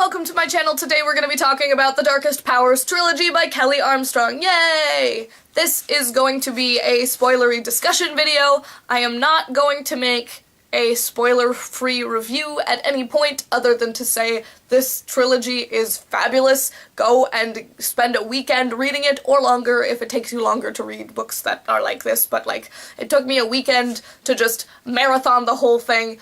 welcome to my channel. Today we're going to be talking about the Darkest Powers Trilogy by Kelly Armstrong. Yay! This is going to be a spoilery discussion video. I am not going to make a spoiler-free review at any point other than to say this trilogy is fabulous. Go and spend a weekend reading it, or longer if it takes you longer to read books that are like this, but like, it took me a weekend to just marathon the whole thing.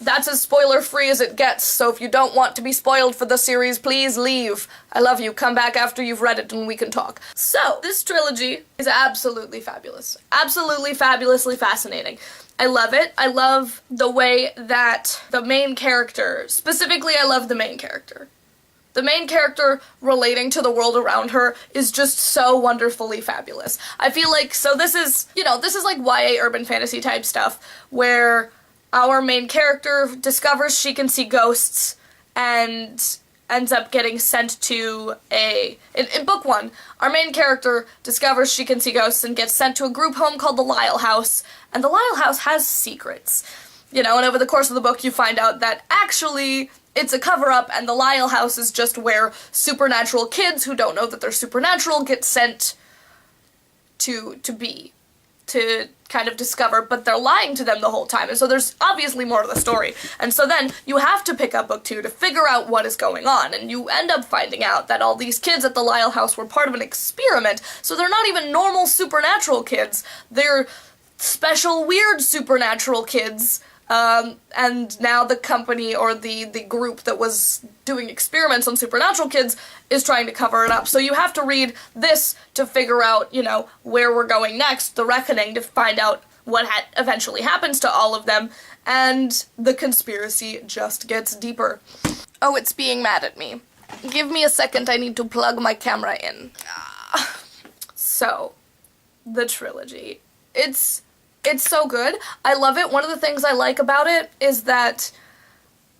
That's as spoiler-free as it gets, so if you don't want to be spoiled for the series, please leave. I love you. Come back after you've read it and we can talk. So, this trilogy is absolutely fabulous. Absolutely fabulously fascinating. I love it. I love the way that the main character, specifically I love the main character. The main character relating to the world around her is just so wonderfully fabulous. I feel like, so this is, you know, this is like YA urban fantasy type stuff, where our main character discovers she can see ghosts and ends up getting sent to in book one, our main character discovers she can see ghosts and gets sent to a group home called the Lyle House, and the Lyle House has secrets. You know, and over the course of the book you find out that actually it's a cover-up and the Lyle House is just where supernatural kids who don't know that they're supernatural get sent to kind of discover, but they're lying to them the whole time, and so there's obviously more to the story. And so then you have to pick up book two to figure out what is going on, and you end up finding out that all these kids at the Lyle House were part of an experiment, so they're not even normal supernatural kids, they're special weird supernatural kids. And now the company, or the group that was doing experiments on supernatural kids, is trying to cover it up. So you have to read this to figure out, you know, where we're going next, the reckoning, to find out what eventually happens to all of them, and the conspiracy just gets deeper. Oh, it's being mad at me. Give me a second, I need to plug my camera in. So, the trilogy. It's so good. I love it. One of the things I like about it is that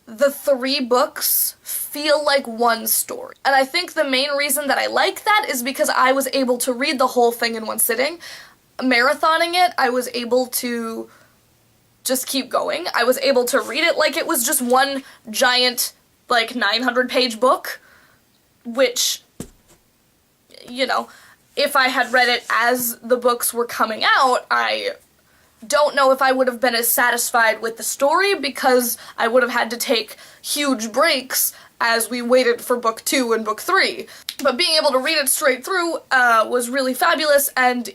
the three books feel like one story. And I think the main reason that I like that is because I was able to read the whole thing in one sitting. Marathoning it, I was able to just keep going. I was able to read it like it was just one giant, like, 900-page book, which, you know, if I had read it as the books were coming out, I don't know if I would have been as satisfied with the story, because I would have had to take huge breaks as we waited for book two and book three. But being able to read it straight through was really fabulous, and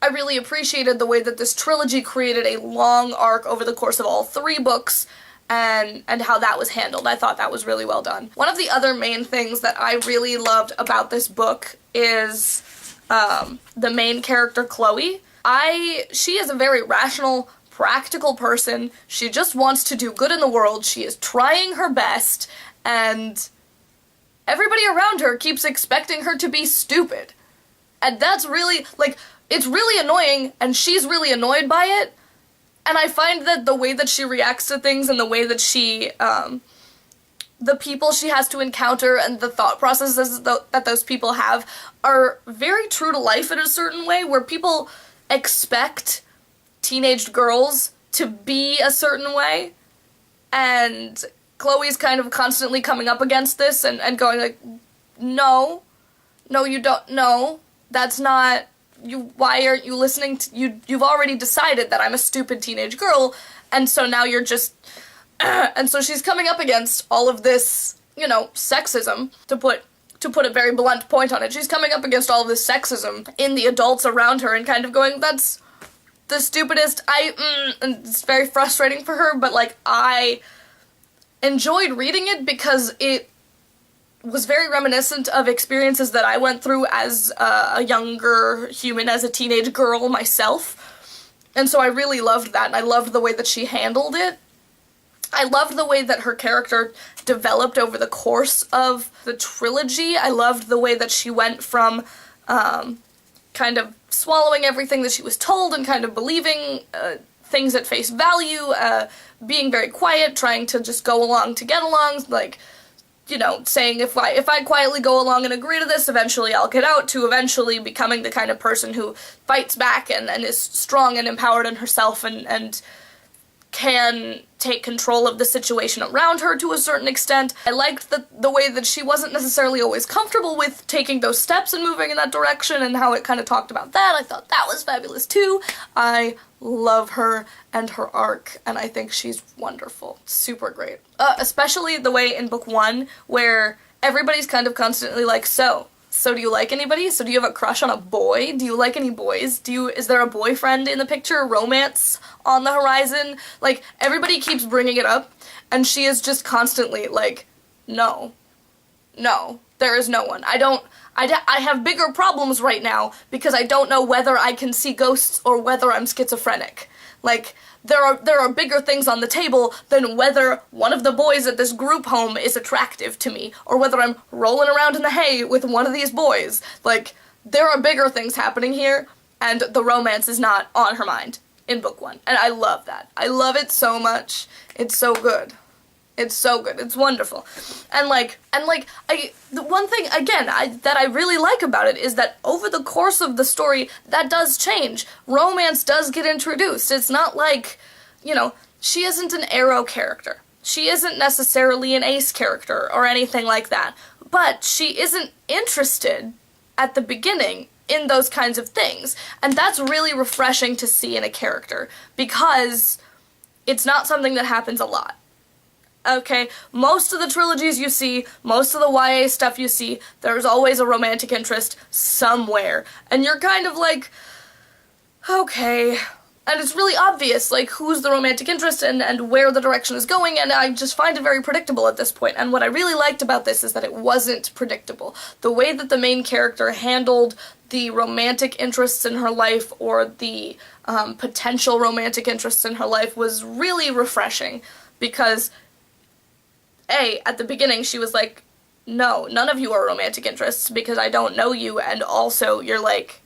I really appreciated the way that this trilogy created a long arc over the course of all three books, and how that was handled. I thought that was really well done. One of the other main things that I really loved about this book is the main character, Chloe. She is a very rational, practical person. She just wants to do good in the world. She is trying her best, and everybody around her keeps expecting her to be stupid. And that's really, like, it's really annoying, and she's really annoyed by it. And I find that the way that she reacts to things, and the way that she, the people she has to encounter and the thought processes that those people have are very true to life in a certain way, where people expect teenage girls to be a certain way, and Chloe's kind of constantly coming up against this and going like, no, you don't, no, that's not, why aren't you listening to, you've already decided that I'm a stupid teenage girl, and so now you're just, and so she's coming up against all of this, you know, sexism, to put a very blunt point on it. She's coming up against all of this sexism in the adults around her and kind of going, that's the stupidest, and it's very frustrating for her, but like, I enjoyed reading it because it was very reminiscent of experiences that I went through as a younger human, as a teenage girl myself, and so I really loved that, and I loved the way that she handled it. I loved the way that her character developed over the course of the trilogy. I loved the way that she went from kind of swallowing everything that she was told and kind of believing things at face value, being very quiet, trying to just go along to get along, like, you know, saying if I quietly go along and agree to this, eventually I'll get out, to eventually becoming the kind of person who fights back and is strong and empowered in herself and can take control of the situation around her to a certain extent. I liked the way that she wasn't necessarily always comfortable with taking those steps and moving in that direction, and how it kind of talked about that. I thought that was fabulous too. I love her and her arc, and I think she's wonderful. Super great. Especially the way in book 1 where everybody's kind of constantly like, so do you like anybody? So do you have a crush on a boy? Do you like any boys? Is there a boyfriend in the picture? Romance on the horizon? Like, everybody keeps bringing it up, and she is just constantly like, no, there is no one. I have bigger problems right now because I don't know whether I can see ghosts or whether I'm schizophrenic. Like, there are bigger things on the table than whether one of the boys at this group home is attractive to me, or whether I'm rolling around in the hay with one of these boys. Like, there are bigger things happening here, and the romance is not on her mind in book 1. And I love that. I love it so much. It's so good. It's so good. It's wonderful. And the one thing, again, that I really like about it is that over the course of the story, that does change. Romance does get introduced. It's not like, she isn't an arrow character. She isn't necessarily an ace character or anything like that. But she isn't interested at the beginning in those kinds of things. And that's really refreshing to see in a character, because it's not something that happens a lot. Okay, most of the trilogies you see, most of the YA stuff you see, there's always a romantic interest somewhere. And you're kind of like, okay. And it's really obvious, like, who's the romantic interest and where the direction is going, and I just find it very predictable at this point. And what I really liked about this is that it wasn't predictable. The way that the main character handled the romantic interests in her life, or the potential romantic interests in her life, was really refreshing. Because at the beginning she was like, no, none of you are romantic interests because I don't know you, and also you're like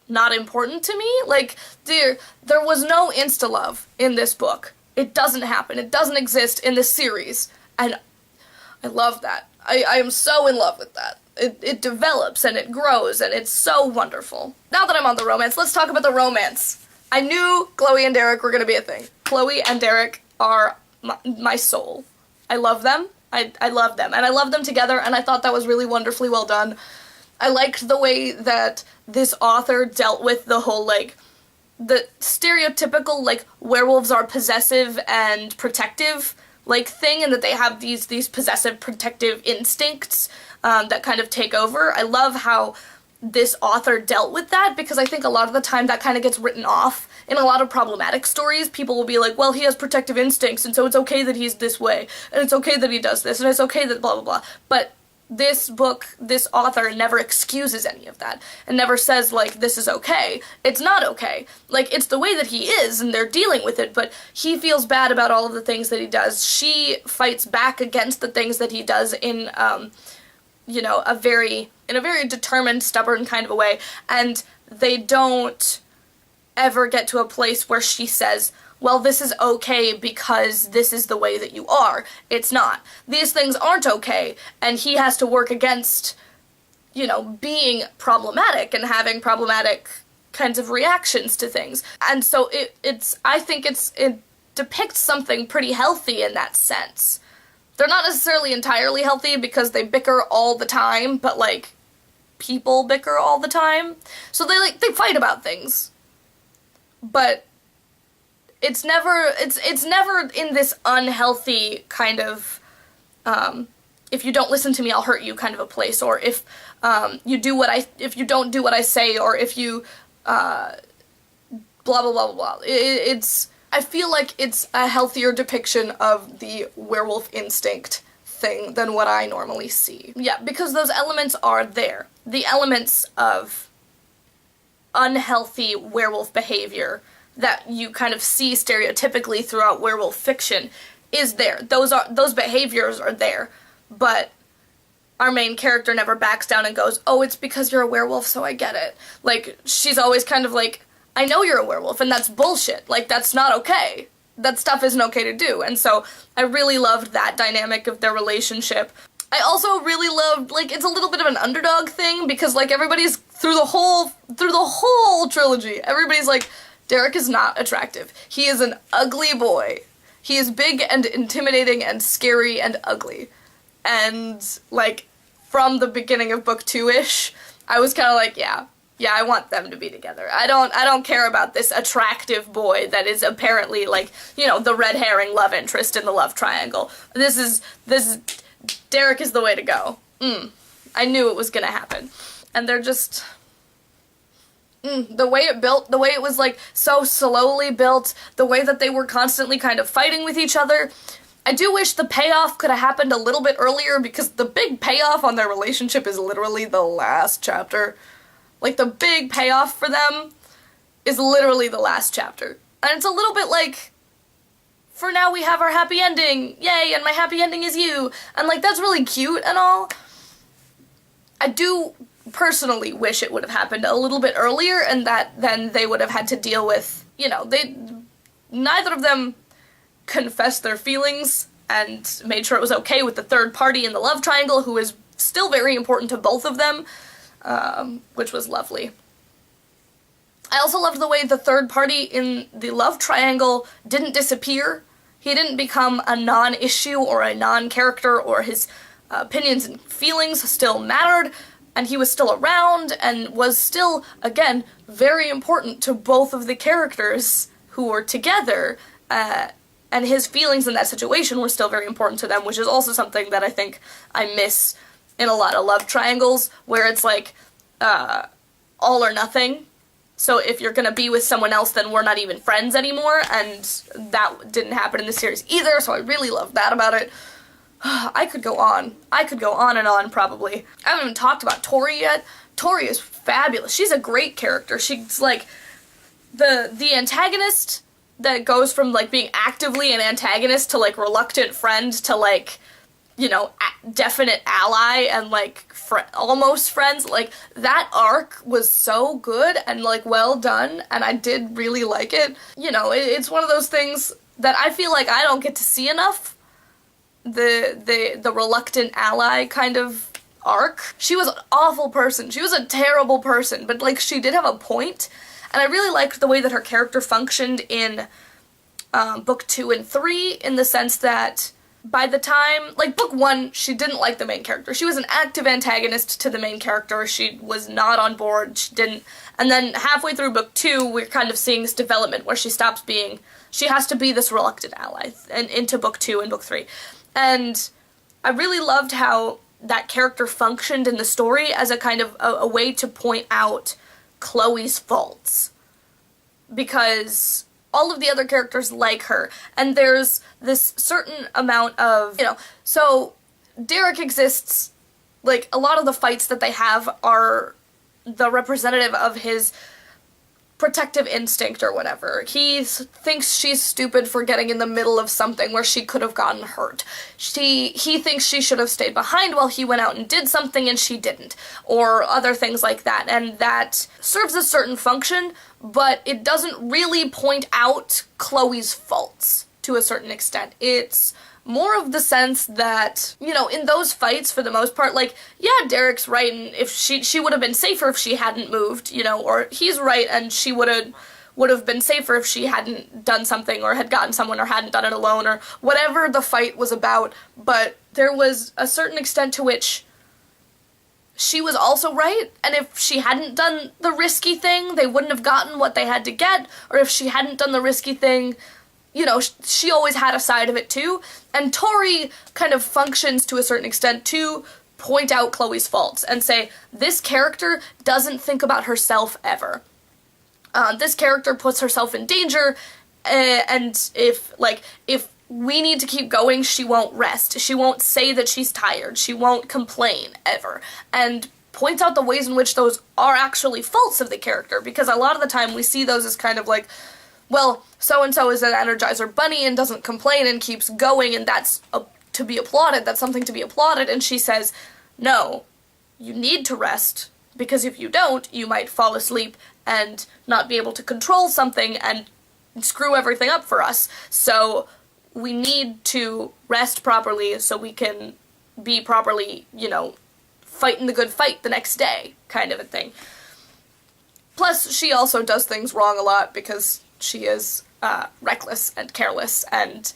not important to me. Like, there was no insta-love in this book. It doesn't happen. It doesn't exist in this series, and I love that. I am so in love with that. It develops and it grows, and it's so wonderful. Now that I'm on the romance, let's talk about the romance. I knew Chloe and Derek were gonna be a thing. Chloe and Derek are my soul. I love them. I love them. And I love them together, and I thought that was really wonderfully well done. I liked the way that this author dealt with the whole, like, the stereotypical, like, werewolves are possessive and protective, like, thing, and that they have these possessive protective instincts that kind of take over. I love how this author dealt with that, because I think a lot of the time that kind of gets written off. In a lot of problematic stories, people will be like, well, he has protective instincts, and so it's okay that he's this way, and it's okay that he does this, and it's okay that blah, blah, blah. But this book, this author never excuses any of that, and never says, like, this is okay. It's not okay. Like, it's the way that he is, and they're dealing with it, but he feels bad about all of the things that he does. She fights back against the things that he does in, a very determined, stubborn kind of a way, and they don't ever get to a place where she says, well, this is okay because this is the way that you are. It's not. These things aren't okay, and he has to work against, being problematic and having problematic kinds of reactions to things. And so I think it depicts something pretty healthy in that sense. They're not necessarily entirely healthy because they bicker all the time, but, like, people bicker all the time. So they fight about things. But it's never in this unhealthy kind of, if you don't listen to me, I'll hurt you kind of a place, or if you don't do what I say, or if you, blah, blah, blah, blah, blah. I feel like it's a healthier depiction of the werewolf instinct thing than what I normally see. Yeah, because those elements are there. The elements of unhealthy werewolf behavior that you kind of see stereotypically throughout werewolf fiction is there. Those behaviors are there, but our main character never backs down and goes, oh, it's because you're a werewolf, so I get it. Like, she's always kind of like, I know you're a werewolf, and that's bullshit. Like, that's not okay. That stuff isn't okay to do. And so I really loved that dynamic of their relationship. I also really loved, like, it's a little bit of an underdog thing, because, like, everybody's, through the whole trilogy, everybody's like, Derek is not attractive. He is an ugly boy. He is big and intimidating and scary and ugly. And, like, from the beginning of book 2-ish, I was kind of like, yeah, I want them to be together. I don't care about this attractive boy that is apparently, like, you know, the red herring love interest in the love triangle. This is, Derek is the way to go. I knew it was gonna happen. And they're just, the way it built, the way it was, like, so slowly built, the way that they were constantly kind of fighting with each other. I do wish the payoff could have happened a little bit earlier, because the big payoff on their relationship is literally the last chapter. Like, the big payoff for them is literally the last chapter. And it's a little bit like, for now we have our happy ending, yay, and my happy ending is you. And, like, that's really cute and all. I do personally wish it would have happened a little bit earlier, and that then they would have had to deal with, you know, neither of them confessed their feelings and made sure it was okay with the third party in the love triangle, who is still very important to both of them, which was lovely. I also loved the way the third party in the love triangle didn't disappear. He didn't become a non-issue or a non-character, or his opinions and feelings still mattered, and he was still around and was still, again, very important to both of the characters who were together, and his feelings in that situation were still very important to them, which is also something that I think I miss in a lot of love triangles, where it's like, all or nothing. So if you're gonna be with someone else, then we're not even friends anymore, and that didn't happen in the series either, so I really loved that about it. I could go on. I could go on and on, probably. I haven't even talked about Tori yet. Tori is fabulous. She's a great character. She's, like, the antagonist that goes from, like, being actively an antagonist to, like, reluctant friend to, like, you know, definite ally and, like, almost friends. Like, that arc was so good and, like, well done, and I did really like it. You know, it's one of those things that I feel like I don't get to see enough. The reluctant ally kind of arc. She was an awful person. She was a terrible person, but, like, she did have a point, and I really liked the way that her character functioned in book 2 and 3, in the sense that by the time, like, book 1, she didn't like the main character. She was an active antagonist to the main character. She was not on board. She didn't, and then halfway through book 2, we're kind of seeing this development where she stops being, she has to be this reluctant ally, and into book 2 and book 3. And I really loved how that character functioned in the story as a kind of a way to point out Chloe's faults. Because all of the other characters like her, and there's this certain amount of, you know, so Derek exists, like, a lot of the fights that they have are the representative of his protective instinct or whatever. He thinks she's stupid for getting in the middle of something where she could have gotten hurt. He thinks she should have stayed behind while he went out and did something and she didn't. Or other things like that. And that serves a certain function, but it doesn't really point out Chloe's faults to a certain extent. It's more of the sense that, you know, in those fights, for the most part, like, yeah, Derek's right, and if she would have been safer if she hadn't moved, you know, or he's right, and she would have been safer if she hadn't done something, or had gotten someone, or hadn't done it alone, or whatever the fight was about, but there was a certain extent to which she was also right, and if she hadn't done the risky thing, they wouldn't have gotten what they had to get, or if she hadn't done the risky thing, you know, she always had a side of it too, and Tori kind of functions to a certain extent to point out Chloe's faults and say, this character doesn't think about herself ever. This character puts herself in danger, and if we need to keep going, she won't rest. She won't say that she's tired. She won't complain, ever. And points out the ways in which those are actually faults of the character, because a lot of the time we see those as kind of like, well, so-and-so is an Energizer Bunny and doesn't complain and keeps going, and that's to be applauded, that's something to be applauded, and she says, no, you need to rest, because if you don't, you might fall asleep and not be able to control something and screw everything up for us, so we need to rest properly so we can be properly, you know, fighting the good fight the next day, kind of a thing. Plus, she also does things wrong a lot because she is reckless and careless, and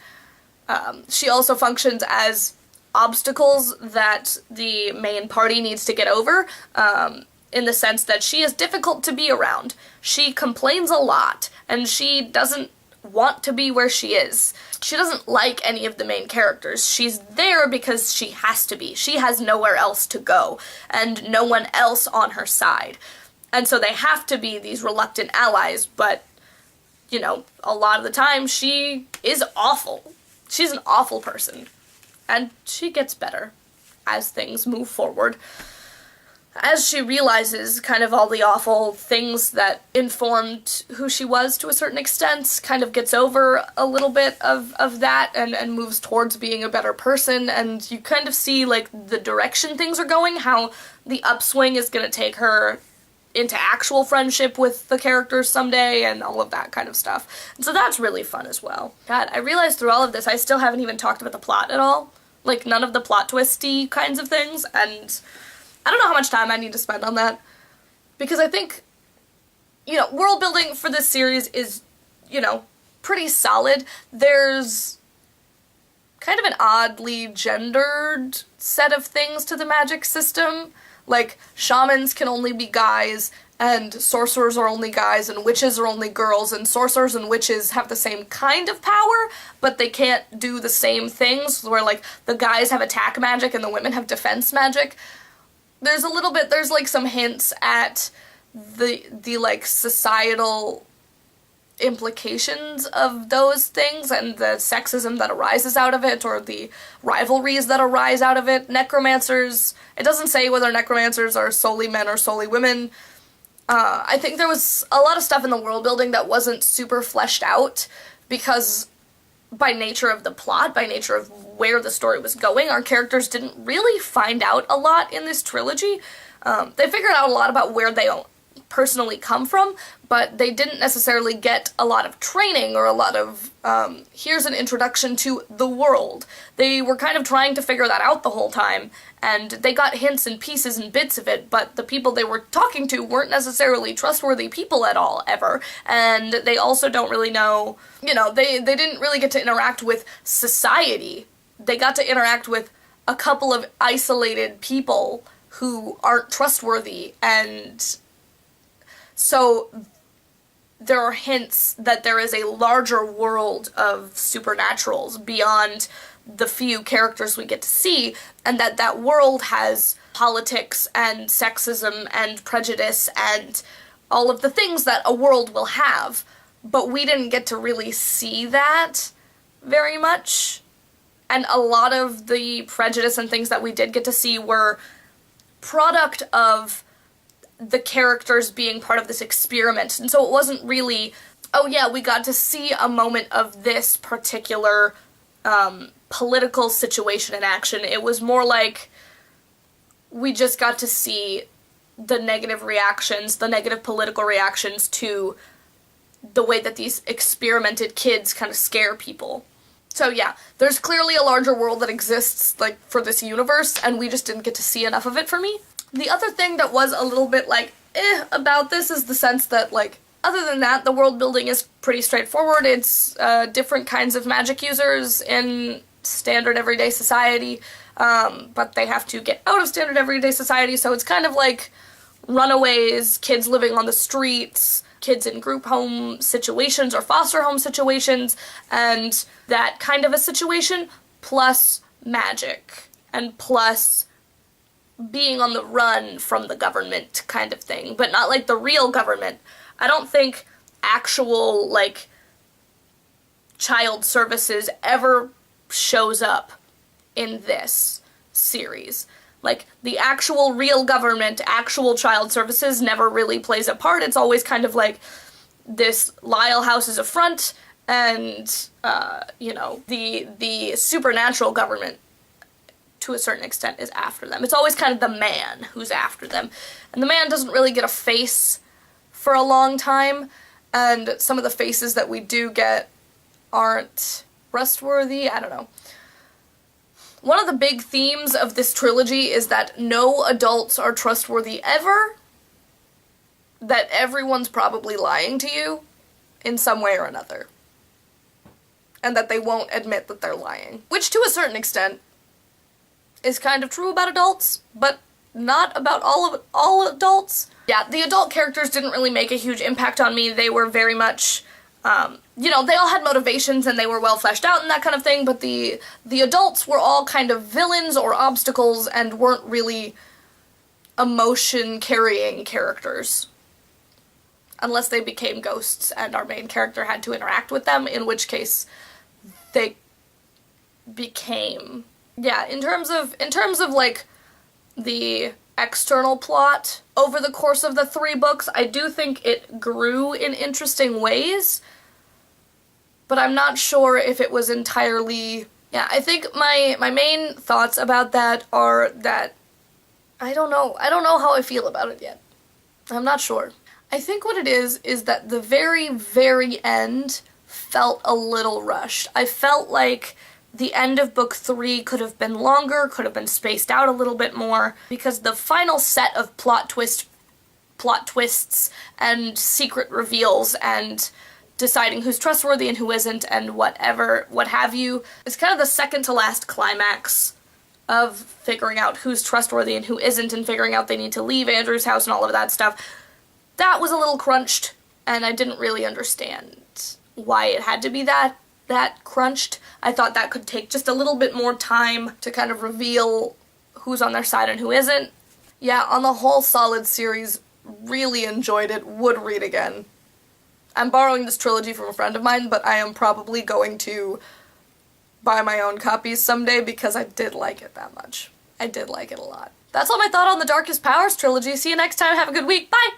she also functions as obstacles that the main party needs to get over, in the sense that she is difficult to be around. She complains a lot, and she doesn't want to be where she is. She doesn't like any of the main characters. She's there because she has to be. She has nowhere else to go, and no one else on her side. And so they have to be these reluctant allies, but, you know, a lot of the time she is awful. She's an awful person. And she gets better as things move forward. As she realizes kind of all the awful things that informed who she was to a certain extent, kind of gets over a little bit of that and moves towards being a better person, and you kind of see, like, the direction things are going, how the upswing is going to take her into actual friendship with the characters someday, and all of that kind of stuff. And so that's really fun as well. God, I realized through all of this I still haven't even talked about the plot at all. Like, none of the plot twisty kinds of things, and I don't know how much time I need to spend on that, because I think, you know, world building for this series is, you know, pretty solid. There's kind of an oddly gendered set of things to the magic system. Like, shamans can only be guys, and sorcerers are only guys, and witches are only girls, and sorcerers and witches have the same kind of power, but they can't do the same things, where, like, the guys have attack magic and the women have defense magic. There's a little bit, there's, like, some hints at the like, societal implications of those things and the sexism that arises out of it, or the rivalries that arise out of it. Necromancers, it doesn't say whether necromancers are solely men or solely women. I think there was a lot of stuff in the world building that wasn't super fleshed out, because by nature of the plot, by nature of where the story was going, our characters didn't really find out a lot in this trilogy. They figured out a lot about where they personally come from, but they didn't necessarily get a lot of training or a lot of, here's an introduction to the world. They were kind of trying to figure that out the whole time, and they got hints and pieces and bits of it, but the people they were talking to weren't necessarily trustworthy people at all, ever, and they also don't really know, you know, they didn't really get to interact with society. They got to interact with a couple of isolated people who aren't trustworthy, and so there are hints that there is a larger world of supernaturals beyond the few characters we get to see, and that world has politics and sexism and prejudice and all of the things that a world will have, but we didn't get to really see that very much. And a lot of the prejudice and things that we did get to see were product of the characters being part of this experiment. And so it wasn't really, oh yeah, we got to see a moment of this particular political situation in action. It was more like we just got to see the negative reactions, the negative political reactions to the way that these experimented kids kind of scare people. So yeah, there's clearly a larger world that exists, like, for this universe, and we just didn't get to see enough of it for me. The other thing that was a little bit, like, about this is the sense that, like, other than that, the world building is pretty straightforward. It's different kinds of magic users in standard everyday society, but they have to get out of standard everyday society, so it's kind of like runaways, kids living on the streets, kids in group home situations or foster home situations, and that kind of a situation, plus magic, and plus being on the run from the government kind of thing, but not like the real government. I don't think actual, like, child services ever shows up in this series. Like, the actual real government, actual child services never really plays a part. It's always kind of like this Lyle house is a front, and, you know, the supernatural government, to a certain extent, is after them. It's always kind of the man who's after them. And the man doesn't really get a face for a long time, and some of the faces that we do get aren't trustworthy. I don't know. One of the big themes of this trilogy is that no adults are trustworthy ever. that everyone's probably lying to you in some way or another. And that they won't admit that they're lying. Which, to a certain extent, is kind of true about adults, but not about all adults. Yeah, the adult characters didn't really make a huge impact on me. They were very much, you know, they all had motivations and they were well fleshed out and that kind of thing, but the adults were all kind of villains or obstacles and weren't really emotion-carrying characters. Unless they became ghosts and our main character had to interact with them, in which case they became... Yeah, in terms of like the external plot over the course of the 3 books, I do think it grew in interesting ways, but I'm not sure if it was entirely... Yeah, I think my main thoughts about that are that I don't know how I feel about it yet. I'm not sure. I think what it is that the very, very end felt a little rushed. I felt like the end of book 3 could have been longer, could have been spaced out a little bit more, because the final set of plot twists and secret reveals and deciding who's trustworthy and who isn't and what have you, is kind of the second to last climax of figuring out who's trustworthy and who isn't and figuring out they need to leave Andrew's house and all of that stuff. That was a little crunched, and I didn't really understand why it had to be that crunched. I thought that could take just a little bit more time to kind of reveal who's on their side and who isn't. Yeah, on the whole, solid series. Really enjoyed it. Would read again. I'm borrowing this trilogy from a friend of mine, but I am probably going to buy my own copies someday because I did like it that much. I did like it a lot. That's all my thought on the Darkest Powers trilogy. See you next time. Have a good week. Bye!